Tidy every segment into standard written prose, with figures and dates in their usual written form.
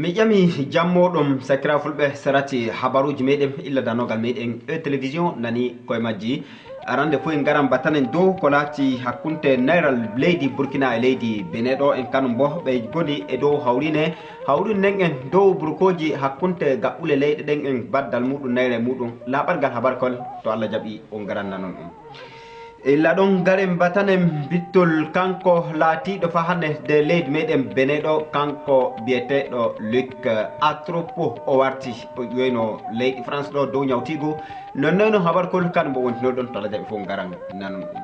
mi ƴami jammoɗum sakira fulɓe sarati habaruji meɗen illa danogal meɗen télévision nani koye majji arande fof en garan batanen dow ko laati hakkunde nayral leydi burkina e leydi benin ɗo en kanum bo ɓe goni e dow hawrine nden en dow burkoji hakkunde gaɓɓule leyɗe ɗen en baddal muɗum nayre muɗum laɓargal habarkol to Allah jaaɓi on garanna noon ɗum illa ɗon garen batanen bittol kanko laatiɗo fa hande de leydi meɗen benin ɗo kanko biyeteɗo Luc Atropo o warti o ƴoyno leydi France ɗo dow ñawtigu nonnono habarkol kan mo wontino ɗon to Allah jaaɓi fof garan nanon ɗum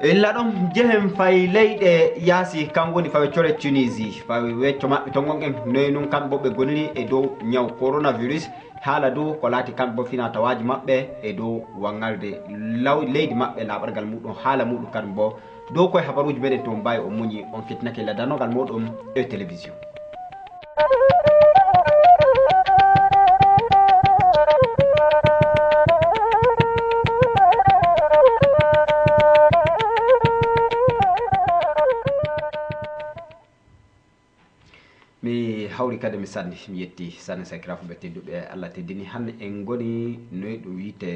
illa ɗon jehen fay leyɗe yaasi kan woni fawe core Tunisie fawe wecco maɓɓe to gonɗen noyi nun kamɓe bo ɓe goniri e dow ñaw coronavirus haala dow ko laati kamɓe bo fina tawaji maɓɓe e dow wangarde leydi maɓɓe laɓargal muɗum haala muɗum kamɓe bo dow koye habaruji meɗen to mbawi o muñi on fitnake ladanogal muɗum e télévision mi hawri kadi mi sanni mi yetti sanne sakirafu ɓe tedduɓe Allah teddini hande en goni noyi ɗum wiite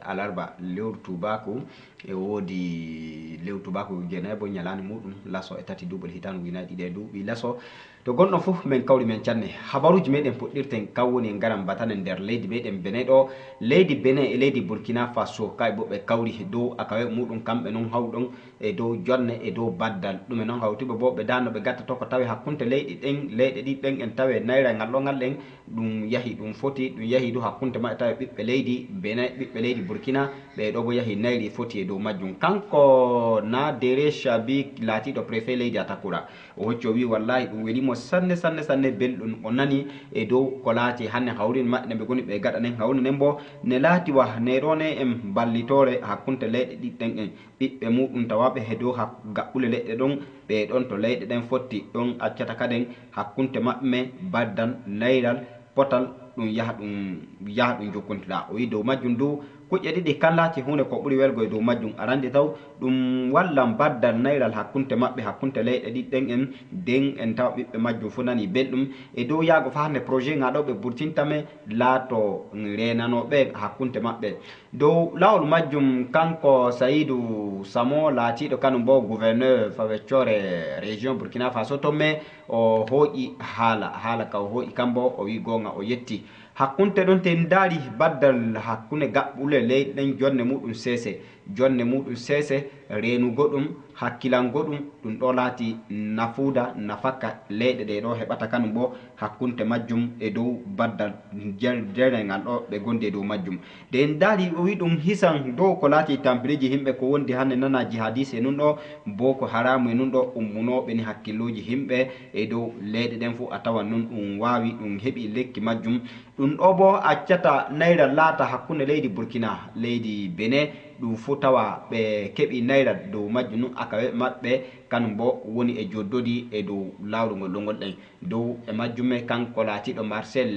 alarba lewru tubaku e woodi lewru tubaku jeenaybo ñalani muɗum laso e tati duuɓol hitande ujunnaje ɗiɗi e duuɓi laso to gonɗon fof min kawri men canne habaruji meɗen puɗɗirten kan woni en garan batanen nder leydi meɗen benin ɗo leydi benin e leydi burkina faso kay bo ɓe kawri dow akawe muɗum kamɓe noon hawɗon e dow jonne e dow baddal ɗumen noon hawtuɓe bo ɓe danno ɓe gatta to ko tawi hakkunde leyɗi ɗen leyɗe ɗi ɗen en tawe nayra ngal ɗo ngal ɗen ɗum yahi ɗum foti ɗum yahi dow hakkunde maɓɓe tawe ɓiɓɓe leydi benin ɓiɓɓe leydi burkina ɓeɗo bo yahi nayri foti e dow majjum kanko na dere chabi laatiɗo préfet leydi atakura o hocci o wi wallahi ɗum welimo sanne sanne sanne belɗum o nani e dow ko laati hande hawrine maɓɓe ɓe goni ɓe gaɗa nen hawrine nden bo ne laati wa neɗone en ballitore hakkunde leyɗe ɗi ɗen en ɓiɓɓe muɗum tawaɓe he dow gaɓɓule leɗɗe ɗon ɓe ɗon to leyɗe ɗen fotti ɗon accata kaden hakkunde maɓɓe baddan nayral potal ɗum yaha ɗum jokkontira o wi dow majjum dow kuƴƴe ɗiɗi kan laati hunde ko ɓuuri welgo e dow majjum arande taw ɗum wallan baddal nayral hakkunde maɓɓe hakkunde leyɗe ɗi ɗen en nden en tawa ɓiɓɓe majjum fof nani belɗum e dow yaago fa hande projet ngaɗo ɓe ɓurtintame laato renanoɓe hakkunde maɓɓe dow lawol majjum kanko Saïdou Samo laatiɗo kanum bo gouverneur fawecore région Burkina Faso tomme o hooƴi haala ka o hooƴi kambo o wi gonga o yetti hakkunde ɗon te daari baddal hakkunde gaɓɓule leyɗe ɗen jonne muɗum seese renugo ɗum hakkilango ɗum ɗo laati nafuuda nafakka leyɗe ɗe ɗo heɓata kanum bo hakkunde majjum e dow baddal jernal ngal ɗo ɓe gondi e dow majjum de en daari o wi ɗum hisan dow ko laati tampiriji himɓe ko wondi hande nana jihadis e nun ɗo boko haramu e nun ɗo ummunoɓe ni hakkilluji himɓe e dow leyɗe ɗen fof a tawan nun ɗum wawi ɗum heeɓi lekki majjum ɗum ɗo bo accata nayra laata hakkunde leydi burkina leydi benin ɗum fof tawa ɓe keeɓi nayra dow majjum nun akawe maɓɓe kanum bo woni e joddodi e dow lawru ngol ɗo gonɗen dow e majjume kanko laatiɗo Marcel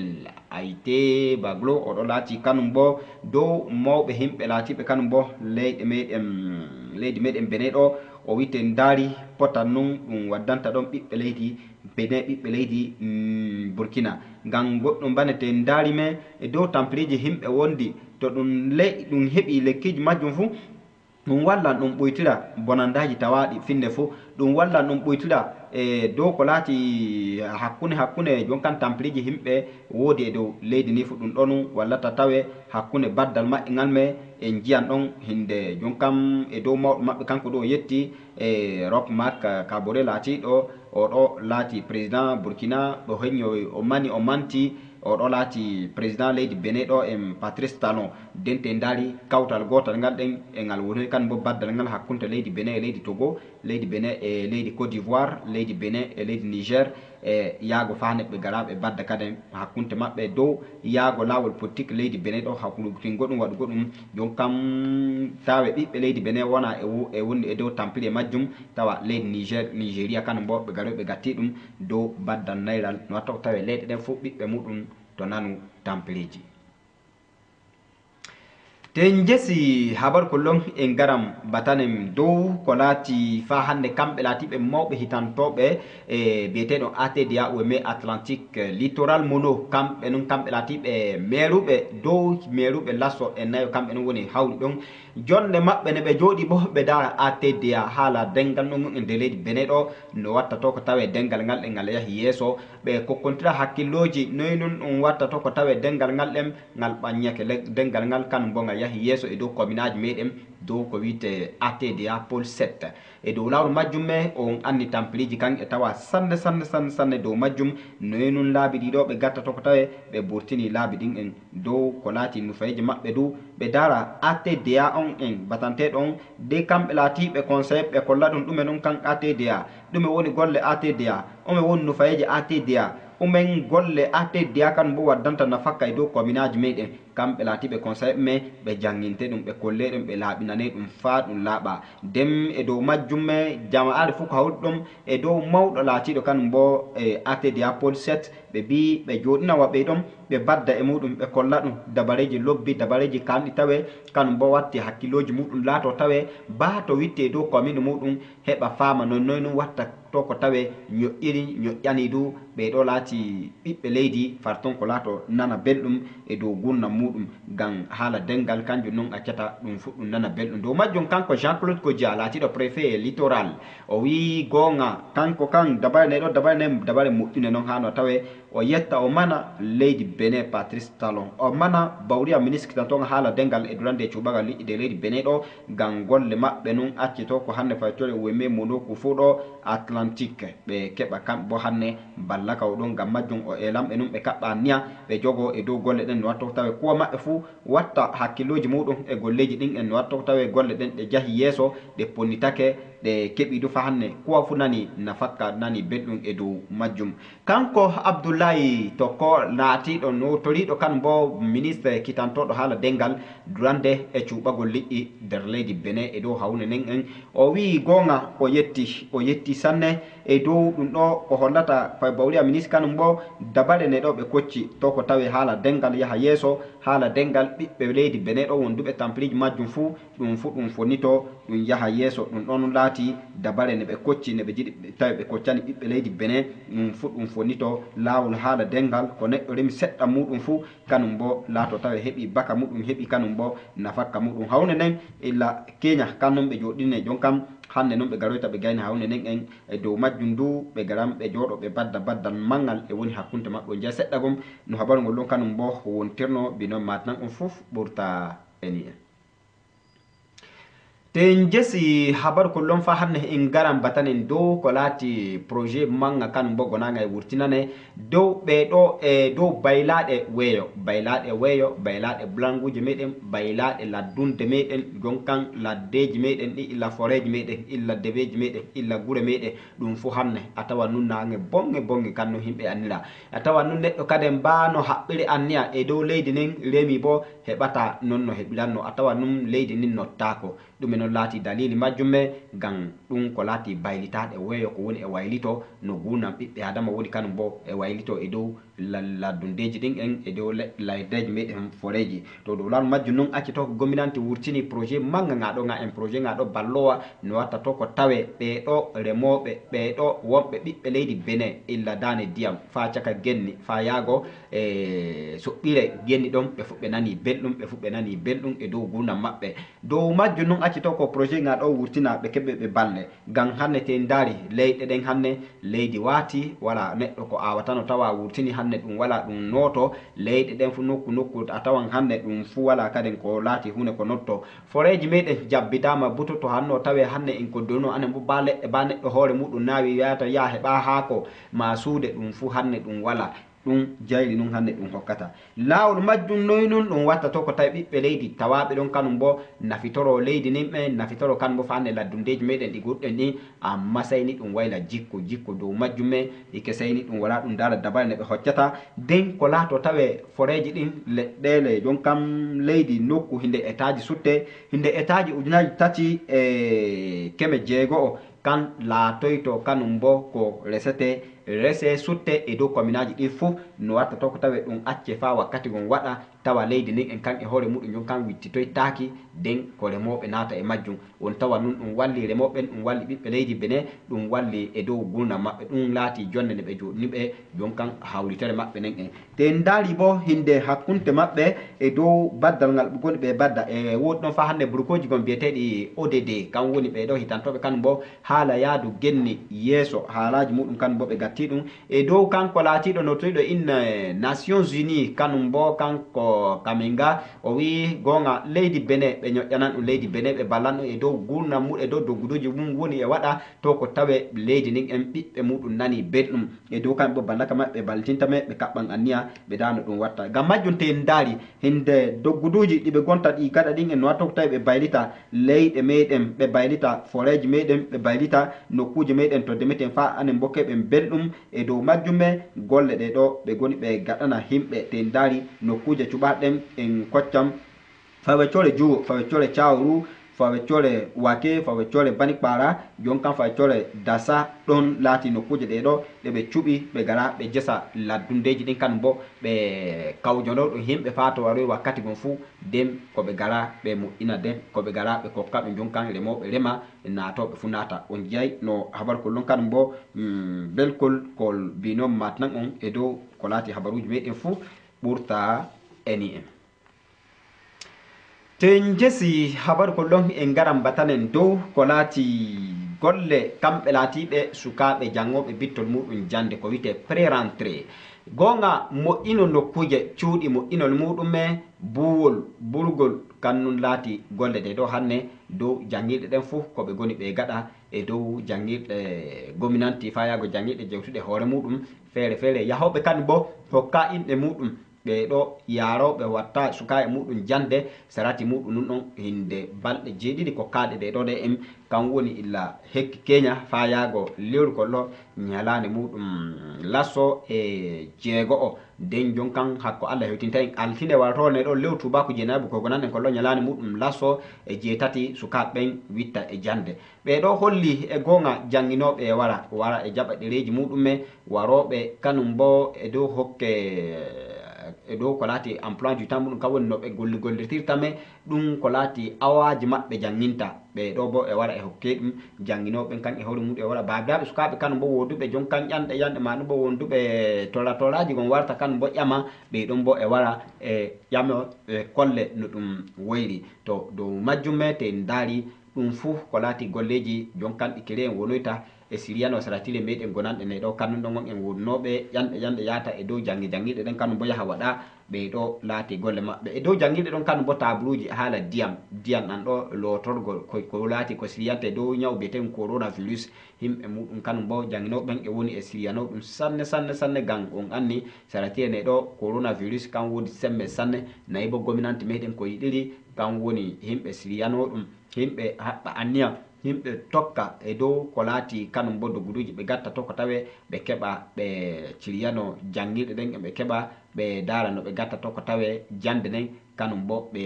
Aité Baglo oɗo laati kanum bo dow mawɓe himɓe laatiɓe kanum bo leydi meɗen benin ɗo o witen daari potal nun ɗum waddanta ɗon ɓiɓɓe leydi benin ɓiɓɓe leydi burkina ngam goɗɗum banete daari me e dow tampiriji himɓe wondi to ɗum heeɓi lekkiji majjum fuu ɗum wallan ɗum ɓoytira bonandaji tawaɗi finne fo ɗum wallan ɗum ɓoytira e dow ko laati hakkunde jonkan tampiriji himɓe woodi e dow leydi ni fu ɗum ɗon wallata tawe hakkunde baddal maɓɓe ngal me en jiyan ɗon hinde jonkam e dow mawɗo maɓɓe kanko ɗo o yetti e Roch Marc Kabore laatiɗo oɗo laati président Burkina ɗo heñño o manti oɗo laati président leydi benin ɗo en Patrice Talon dente daari kawtal gotal ngal ɗen e ngal woni kan bo baddal ngal hakkunde leydi benin e leydi Togo leydi benin e leydi Côte d'Ivoire leydi benin e leydi Niger e yaago fa neɓɓe garaɓe badda kaden hakkunde maɓɓe dow yaago lawol politique leydi benin ɗo hakkutingo ɗum waɗugo ɗum jonkam tawe ɓiɓɓe leydi benin wona e woni e dow tampire majjum tawa leydi Nigéria kanum bo ɓe garoɓe gatti ɗum dow baddal nayral no watta ko tawe leyɗe ɗen fof ɓiɓɓe muɗum to nanu tampireji ten jesi habar kullum en garam batanem dow ko laati fa hande kamɓe laatiɓe mawɓe hitantoɓe e biyeteɗo ATDA weme Atlantique littoral mono kamɓe non kamɓe laatiɓe meruɓe lasso e nayo kamɓe non woni hawri ɗon jonde maɓɓe ne ɓe jooɗi bo ɓe dara ATDA haala dengal ɗon e nde leydi Benin ɗo no watta to ko tawe dengal ngal ngal yahi yeeso ɓe kokkontira hakkilloji noyi non ɗum watta to ko tawe dengal ngal ɗen ngal ɓaññake dengal ngal kanum bo ngal yahi yeeso e dow commune aji meɗen dow ko wiyete ATDA pôle 7 e dow lawol majjum me on anni tampiliji kan e tawa sanne dow majjum noyi non laabi ɗiɗo ɓe gatta to ko tawe ɓe burtini laabi ɗin en dow ko laati nufayeji maɓɓe du ɓe dara ATDA on en batanteɗon de kamɓe laatiɓe conseil ɓe kolla ɗum ɗume non kan ATDA ɗume woni golle ATDA ome woni nufayeji ATDA umen golle ATDA kan bo waddanta nafakka e dow commune aji meɗen kamɓe laatiɓe conseil me ɓe janginte ɗum ɓe kolle ɗum ɓe laaɓinane ɗum faa ɗum laaɓa ndem e dow majjum me jama'are fof ko hawri ɗum e dow mawɗo laatiɗo kanum bo ATDA pôle 7 ɓe mbi ɓe jooɗina waɓe ɗon ɓe badda e muɗum ɓe kolla ɗum dabareji lobbi dabareji kanɗi tawe kanum bo watti hakkilloji muɗum laato tawe baa to witte dow commune muɗum heɓa faama nonnoy ɗum watta to ko tawe ñoƴƴani du ɓeɗo laati ɓiɓɓe leydi farton ko laato nana belɗum e dow gurnam muɗum ngam haala dengal kanjum noon accata ɗum fuɗɗum nana belɗum dow majjum kanko Jean Claude Kodja laatiɗo préfet littoral o wi gonga kanko kan dabare neɗo dabare moƴƴune noon hano tawe o yetta o mana leydi Benin Patrice Talon o mana bawriya ministre tan toon haala dengal e durande cuɓagal liƴƴi leydi Benin ɗo ngam golle maɓɓe noon acci to ko hannde faytore weme monoko fuu ɗo Atlantique ɓe keɓa kamɓe bo hannde balla kaw ɗon ngam majjum o elamɓe noon ɓe kaɓɓa niya ɓe jogo e dow golle ɗen no watto tawe kuwa maɓɓe fuu watta hakkilloji muɗum e golleji ɗin en no watto tawe golle ɗen ɗe jahi yeeso ɗe ponnitake ɗe keɓi du fa hannde kuwa fu nani nafakka nani belɗum e dow majjum kanko Abdoulaye Toko laatiɗo no toriɗo kan bo ministre kitantoɗo haala dengal durande e cuɓagol liƴƴi nder leydi Benin e dow hawne nen en o wi gonga o yetti sanne e dow ɗum ɗo ko hollata fay bawriya ministre kanum bo dabare ne ɗo ɓe kocci to ko tawi haala dengal yaha yeeso haala dengal ɓiɓɓe leydi Benin ɗo wonduɓe tampiliji majjum fuu ɗum fonito ɗum yaha yeeso ɗum ɗon laati dabare ne ɓe kocci ne ɓe jiɗi tawi ɓe koccani ɓiɓɓe leydi Benin ɗum fu ɗum fonito laawol haala dengal ko neɗɗo remi seɗɗa muɗum fuu kanum bo laato tawi heɓi baka muɗum heɓi kanum bo nafakka muɗum hawne nden illa Kenya kannon ɓe joɗine jon kam hande noon ɓe garoyta ɓe gayni hawne nden en e dow majjum du ɓe garan ɓe jooɗo ɓe badda baddal mangal e woni hakkunde maɓɓe jeeya seɗɗa gom no habaru ngol ɗon kanum bo wontirno bino matnan on fof ɓurta eni en ten jesi habar kullum fa hannde en garan batanen dow ko laati projet manga kanum bo gonaga e wurtinane dow ɓeɗo e dow baylaɗe weeyo baylaɗe blanguji meɗen baylaɗe laddunde meɗen jonkan laddeji meɗen ɗi illa foreji meɗen illa debeji meɗen illa gure meɗen ɗum fu hannde a tawa nun nange bonge kanno himɓe annira a tawa nun neɗɗo kadi mbano haɓɓire anniya e dow leydi nden remi bo heɓata non no heɓiranno a tawa nun leydi nin nottako ɗum non laati dalili majjum me ngam ɗum ko laati baylitaɗe weeyo ko woni e waylito no gurnam ɓiɓɓe adama woni kanum bo e waylito e dow laddundeji ɗin en e dow laydeji meɗen foreji to dow lawol majjum noon acci to ko gominante wurtini projet manga ngaɗo ga en projet ngaɗo ballowa no watta to ko tawe ɓeɗo remoɓe ɓeɗo wonɓe ɓiɓɓe leydi Benin illa dane ndiyam fa caka genni fa yaago e soɓɓire genni ɗon ɓe fuɓɓe nani belɗum e dow gurnam maɓɓe dow majjum noon acci to ko projet ngaɗo wurtina ɓe keɓe ɓe balle ngam hannde te ndaari leyɗe ɗen hannde leydi waati wala neɗɗo ko awatano tawa wurtini hannde ɗum wala ɗum noto leyɗe ɗen fu nokku a tawan hannde ɗum fu wala kadi ko laati hunde ko notto foreji meɗen jabbitama butoto hanno tawe hannde en ko donno anen bo ba leɗɗe ba neɗɗo hoore muɗum nawi yata ya heɓa haako ma suude ɗum fu hannde ɗum wala ɗum jayri nun hannde ɗum hokkata laawol majjum noy nun ɗum watta to ko tawi ɓiɓɓe leydi tawaɓe ɗon kanum bo nafitoro leydi nin ɓe nafitoro kanum bo fa hannde laddundeji meɗen ɗi goɗɗen ɗi amma sayni ɗum wayla jikko dow majjum me ike sayni ɗum wala ɗum dara dabare ne ɓe hoccata nden ko laato tawe foreji ɗin leɗɗele jon kam leydi nokku hinde état ji sutte hinde état ji ujunaji 3,9 kan laatoyto kanum bo ko rese sutte e dow commune aji ɗi fof no watta to ko tawe ɗum acce fa wakkati gon waɗa tawa leydi nin en kan e hoore muɗum jon kan wittitoytaki den ko remoɓe naata e majjum on tawa nun ɗum walli remoɓen ɗum walli ɓiɓɓe leydi Benin ɗum walli e dow gurdam maɓɓe ɗum laati jonde nde ɓe joɗiniɓe jon kan hawritere maɓɓe nen en te en daari bo hinde hakkunte maɓɓe e dow baddal ngal goni ɓe badda e woodi ɗon fa hande burukoji gon biyeteɗi ODD kan woni ɓe ɗo hitantoɓe kan bo haala yaadu genni yeeso haalaji muɗum kan bo ɓe gatti ɗum e dow kanko laatiɗo no toyiɗo inne Nations Unies kanum bo kanko kaminga o wi gonga leydi Benin ɓe ñoƴƴanan ɗum leydi Benin ɓe ballan ɗum e dow gurdam muɗum e dow dogguduji mum woni e waɗa to ko tawe leydi nin en ɓiɓɓe muɗum nani belɗum e dow kamɓe bo ballaka maɓɓe ɓe baltintame ɓe kaɓɓan anniya ɓe dano ɗum watta ngam majjum te en daari hinde dogguduji ɗiɓe gonta ɗi gaɗa ɗin en no watta ko tawi ɓe baylita leyɗe meɗen ɓe baylita foreji meɗen ɓe baylita nokkuje meɗen to demeten fa anen bo keɓen belɗum e dow majjume golle ɗe ɗo ɓe goni ɓe gaɗana himɓe te en daari nokkuje cuɓaɗen en koccam faweccore juwo faweccore cawru faweccore wake faweccore bani kpara jon kan faweccore dasa ɗon laati nokkuje ɗe ɗo ɗe ɓe cuɓi ɓe gara ɓe jesa laddundeji ɗin kan bo ɓe kawjono ɗum himɓe fa to waroy wakkati gon fuu den koɓe gara ɓe moƴƴina den koɓe gara ɓe kokka ɓe jon kan remoɓe rema naatoɓe fu naata on jeyay no habarkol ɗon kan bo belkol kol binom matnan on e dow ko laati habaruji meɗen fuu ɓurta eni en ten jesi habaru ko ɗon en garan batanen dow ko laati golle kamɓe laatiɓe sukaɓe jangoɓe bittol muɗum jande ko wite pré-rentré gonga moƴƴino nokkuje cuuɗi moƴƴinol muɗume buwol burgol kannun laati golle ɗe ɗo hanne dow jangirɗe ɗen fuu koɓe goni ɓe gaɗa e dow jangirɗe gominanti fa yago jangirɗe jewtuɗe hoore muɗum feere feere yahoɓe kan bo hokka inɗe muɗum ɓe ɗo yaroɓe watta sukaɓe muɗum jande sarati muɗum nun ɗon hinde balɗe jeeɗiɗi ko kalɗe ɗe ɗo ɗe en kan woni illa hekki keña fa yaago lewru kollo ñalande muɗum lasso e jeego'o nden jon kan hakko Allah hewtinta en altine wartone ɗo lewru tubako jeenayi ko gonan en kollo ñalande muɗum lasso e jeetati sukaɓe ɓen witta e jande ɓe ɗo holli e gonga janginoɓe e wara e jaɓa ɗereji muɗume waroɓe kanum bo e dow hokke e dow ko laati emploi du temps muɗum ka woni no ɓe gollirtirtame ɗum ko laati awaji maɓɓe janginta ɓe ɗo bo e wara e hokke ɗum janginoɓen kan e hoore muɗum e wara babiraɓe sukaɓe kanum bo wonduɓe jon kan ƴanɗe maɗum bo wonduɓe toraji gon warta kanum bo ƴama ɓe ɗon bo e wara e ƴama e kolle no ɗum woyri to dow majjume te daari ɗum fuu ko laati golleji jon kan ɗi kere en wonoyta e siriyano saratile meɗen gonanɗe ne ɗo kannum ɗon on en wonnoɓe ƴanɗe yaata e dow jangirɗe ɗen kannum bo yaha waɗa ɓe ɗo laati golle maɓɓe e dow jangirɗe ɗon kannum bo taburuji haala ndiyam ɗan ɗo lotorgol ko laati ko siriyante dow ñaw biyeten coronavirus himɓe muɗum kannum bo janginoɓe ɓen e woni e siriyano ɗum sanne gan on anni saratile ne ɗo coronavirus kan woni sembe sanne nayi bo gominante meɗen ko yiɗiri kan woni himɓe siriyano ɗum himɓe haɓɓa anniya himɓe tokka e dow ko laati kanum bo dogguduji ɓe gatta to ko tawe ɓe keɓa ɓe ciriyano jangirɗe ɗen ɓe keɓa ɓe daara no ɓe gatta to ko tawe jande nden kanum bo ɓe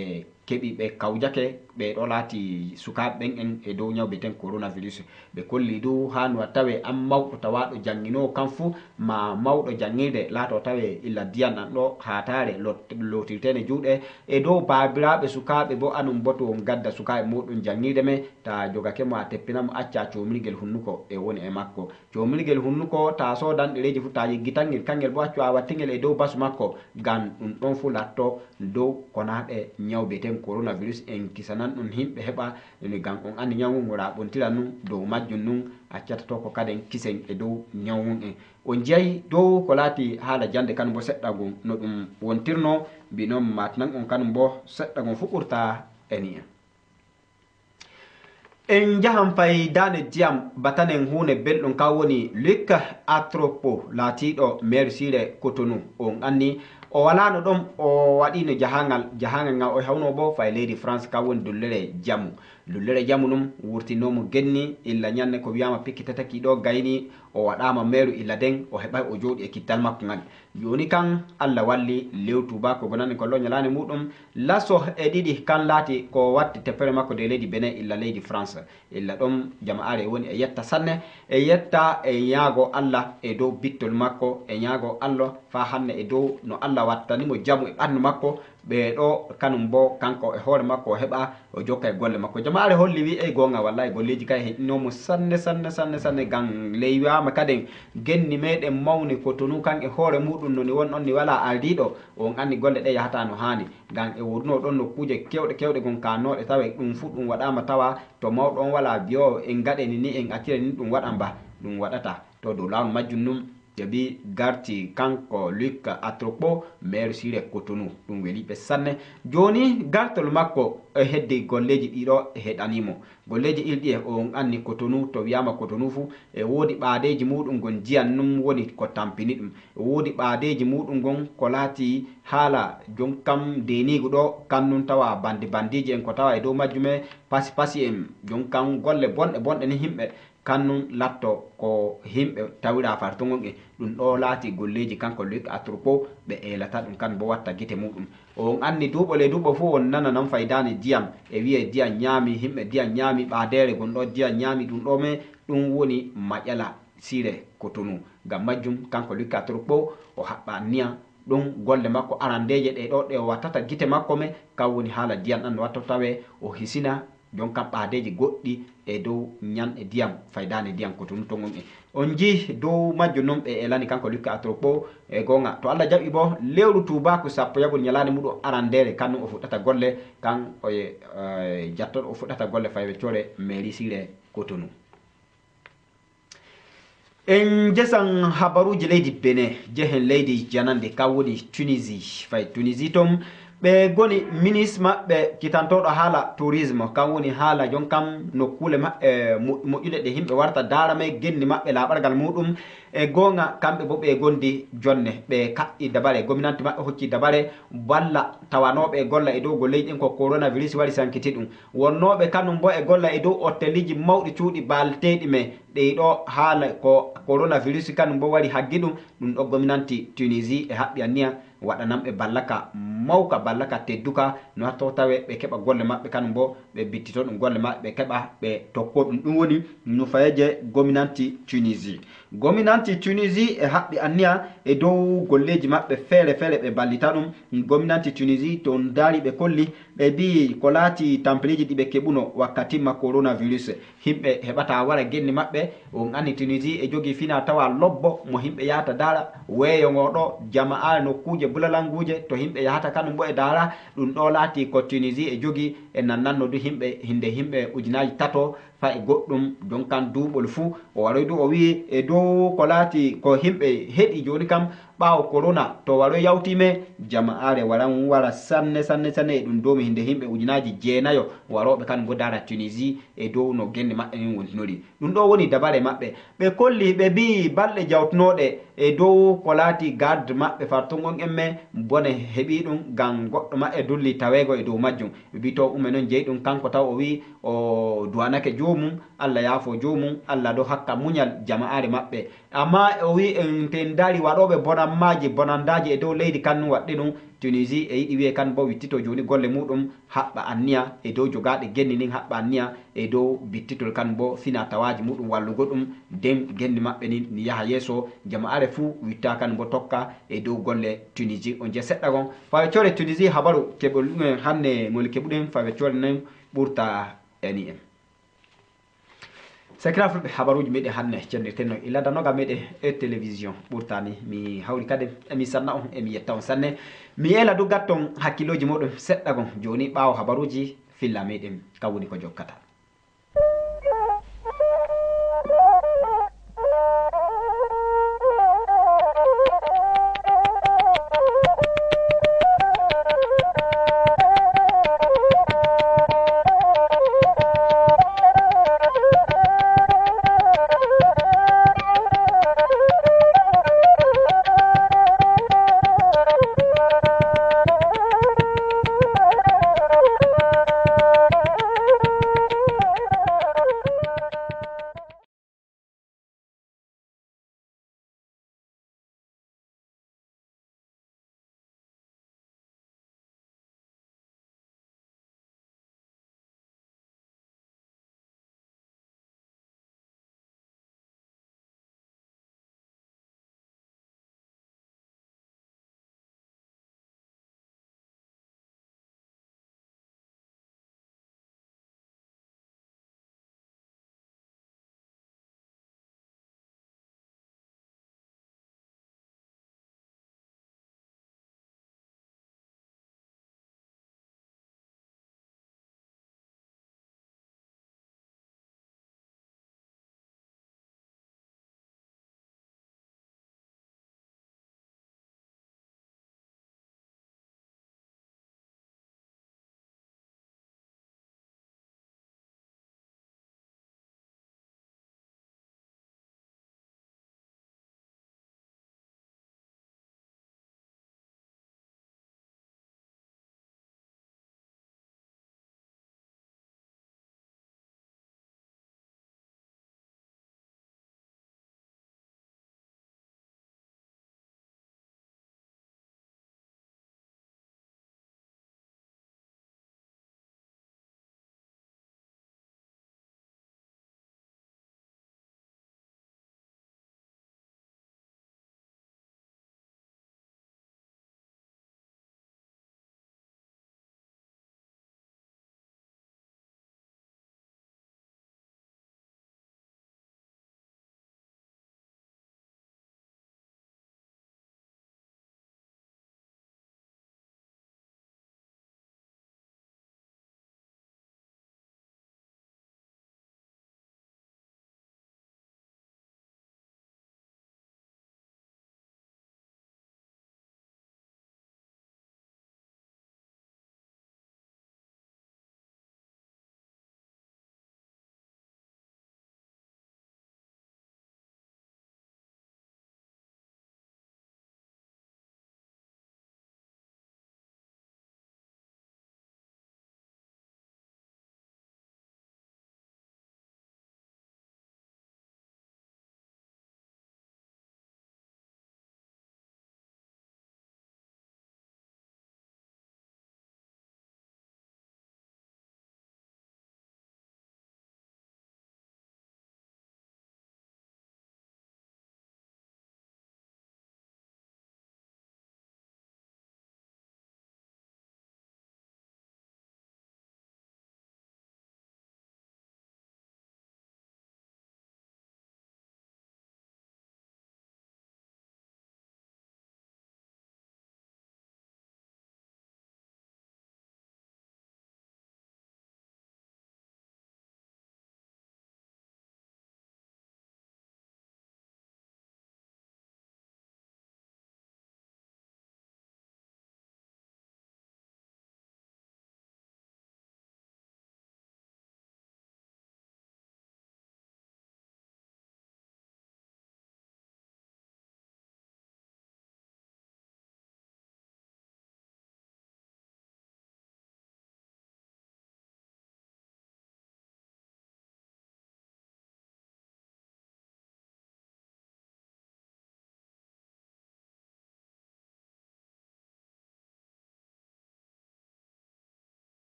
keɓi ɓe kawjake ɓe ɗo laati sukaɓe ɓen en e dow ñawɓe ten coronavirus ɓe kolli dow ha no tawe an mawɗo tawaɗo janginowo kan fuu ma mawɗo jangirde laato tawe illa diyan ɗan ɗo hatare lotirtene juuɗe e dow babiraɓe sukaɓe bo anum bo to gadda sukaɓe muɗum jangirde me ta jogake mo a teppinamo acca comirguel hunnuko e woni e makko comirguel hunnuko ta sodan ɗereji fu ta yeggitangel kangel bo accu a wattingel e dow basu makko gam ɗum ɗon fu latto dow konaɓe ñawɓe ten coronavirus en kisanan ɗum himɓe heɓa gam on andi ñawmum wora ɓontira nun dow majjum nun accata to ko kaden kisen e dow ñawmum en on jeeyi dow ko laati haala jande kanum bo seɗɗa gon no ɗum wontirno mbinon matnan on kanum bo seɗɗa gon fu ɓurta eni en jahan fay dane diyam batanen hunde belɗum ka woni Luc Atropo laatiɗo maire sire Cotonou on anni o walano ɗon o waɗino jahangal ngal o hawno bo fay leydi France ka woni dullere jamu ɗum wurtinomo genni illa ñande ko wiyama pikki tataki ɗo gayni o waɗama meeru illa den o heɓay o jooɗi e kittal makko ngal joni kan Allah walli lewru tubako gonani ko loñalani muɗum lasso e ɗiɗi kan laati ko watti teppere makko de leydi Benin illa leydi France illa ɗon jama'are woni e yetta sanne e yetta e ñaago Allah e dow bittol makko e ñaago Allah fa hanne e dow no Allah wattanimo jamu e ɓandu makko ɓe ɗo kanum bo kanko e hoore makko o heɓa o jokka e golle makko. Jama'are holli wi e gonga wallahi golleji kay heƴinomo sanne gam leywama kadi genni meɗen mawni Cotonou kan e hoore muɗum noni won on ni wala ardiɗo on anni golle ɗe yahata no hani gam e wurno ɗon nokkuje kewɗe gon kanoɗe tawa ɗum fu ɗum waɗama tawa to mawɗon wala biyo en gaɗeni ni en accire ni ɗum waɗan ba ɗum waɗata to dow lawol majjum num jabi garti kanko Luc Atropo maire sire Cotonou ɗum weliɓe sanne. Joni gartol makko e heddi golleji ɗiɗo e heɗanimo golleji ɗiɗi e on anni Cotonou to wiyama Cotonou fu e wodi ɓaadeji muɗum gon jiyan num woni ko tampini ɗum e wodi ɓaadeji muɗum gon ko laati haala jon kam denigu ɗo kannum tawa bandiji en ko tawa e dow majjume pasi en jon kam golle bonɗe ni himɓe kannum latto ko himɓe tawira fartongon e ɗum ɗo laati golleji kanko Luc Atropo ɓe elata ɗum kan bo watta gite muɗum on anni duuɓo fu on nana nan faydani diyam e wiye diyam ñaami himɓe diyam ñaami ɓaadere gon ɗo diyam ñaami ɗum ɗo me ɗum woni maƴala sire Cotonou ngam majjum kanko Luc Atropo o haɓɓa niya ɗum golle makko arandeje ɗe ɗo ɗe o wattata gite makko me kan woni haala diyam ɗan no watta tawe o hisina jon kam ɓaadeji goɗɗi e dow ñanɗe diyam faydani diyam Cotonou to gon e on ji dow majjo non ɓe elani kanko Luc Atropo e gonga to Allah jaɓi bo lewru tubaku sappo yagol ñalade muɗum arandere kannum o fuɗɗata golle kan oye jattoɗo o fuɗɗata golle fayweccore mairie sire Cotonou. En jesan habaruji leydi Benin jehen leydi janande kan woni Tunisie fay Tunisie tom ɓe goni ministre maɓɓe kitantoɗo haala tourisme kan woni haala jon kam nokkule maɓɓe moƴƴude ɗe himɓe warta dara may genni maɓɓe laɓargal muɗum e gonga kamɓe bo ɓe gondi jonne ɓe kaɓɓi dabare gominanti maɓɓe hocci dabare walla tawanoɓe golla e dow golleji ɗin ko coronavirus wari sankiti ɗum wonnoɓe kanum bo e golla e dow hotelliji mawɗi cuuɗi balteɗi me ɗeyɗo haala ko coronavirus kanum bo wari haggi ɗum ɗo gominanti Tunisie e haɓɓi anniya waɗanamɓe ballaka mawka ballaka tedduka no hatto tawe ɓe keɓa golle maɓɓe kanum bo ɓe bittito ɗum golle maɓɓe ɓe keɓa ɓe tokko ɗum woni nufayeje gominanti Tunisie e haɓɓi anniya e dow golleji maɓɓe feere ɓe ballita ɗum gominanti Tunisie to daari ɓe kolli ɓe mbi ko laati tampiliji ɗi ɓe keɓuno wakkatimma coronavirus himɓe heɓata wara genni maɓɓe on anni Tunisie e jogi fina tawa lobbo mo himɓe yahata dara weeyo ngoɗo jama'are nokkuje bulalanguje to himɓe yahata kanum bo e dara ɗum ɗo laati ko Tunisie e jogi e nannanno du himɓe hinde himɓe ujunaji tato fa e goɗɗum jon kan duuɓol fuu o waroy du o wi e dow ko laati ko himɓe heɗi joni kam ɓaawo corona to waroy yawtime jama'are waran wara sanne e ɗum domi hinde himɓe ujunaji 9 waroɓe kanum bo dara Tunisie e dow no genne maɓɓe min wontinori ɗum ɗo woni dabare maɓɓe ɓe kolli ɓe mbi balɗe jawtunoɗe e dow ko laati garde maɓɓe fartongon en me bone heɓi ɗum ngam goɗɗo maɓɓe dulli tawego e dow majjum ɓe mbi to umme noon jeeyi ɗum kanko taw o wi o duwanake jomum Allah yaafo jomum Allah ɗo hakka muñal jama'are maɓɓe amma o wi en ten daari waɗoɓe bonandaji e dow leydi kannum waɗɗi ɗum Tunisie e yiɗi wiye kan bo wittito joni golle muɗum haɓɓa anniya e dow jogaɗe genni nin haɓɓa anniya e dow bittitol kan bo fina tawaji muɗum wallugo ɗum nden genni maɓɓe ni yaha yeeso jama'are fuu witta kan bo tokka e dow golle Tunisie on je seɗɗa gon faweccore Tunisie habaru keɓol hannde ngol keɓuɗen faweccore nen ɓurta eni en sakira fulɓe habaruji meɗen hannde cendirten noon illa danoga meɗen e télévision ɓurtani mi hawri kadi emi sanna on emi yetta on sanne mi ela du gatton hakkiloji moɗon seɗɗa gon joni ɓaawo habaruji filla meɗen kam woni ko jokkata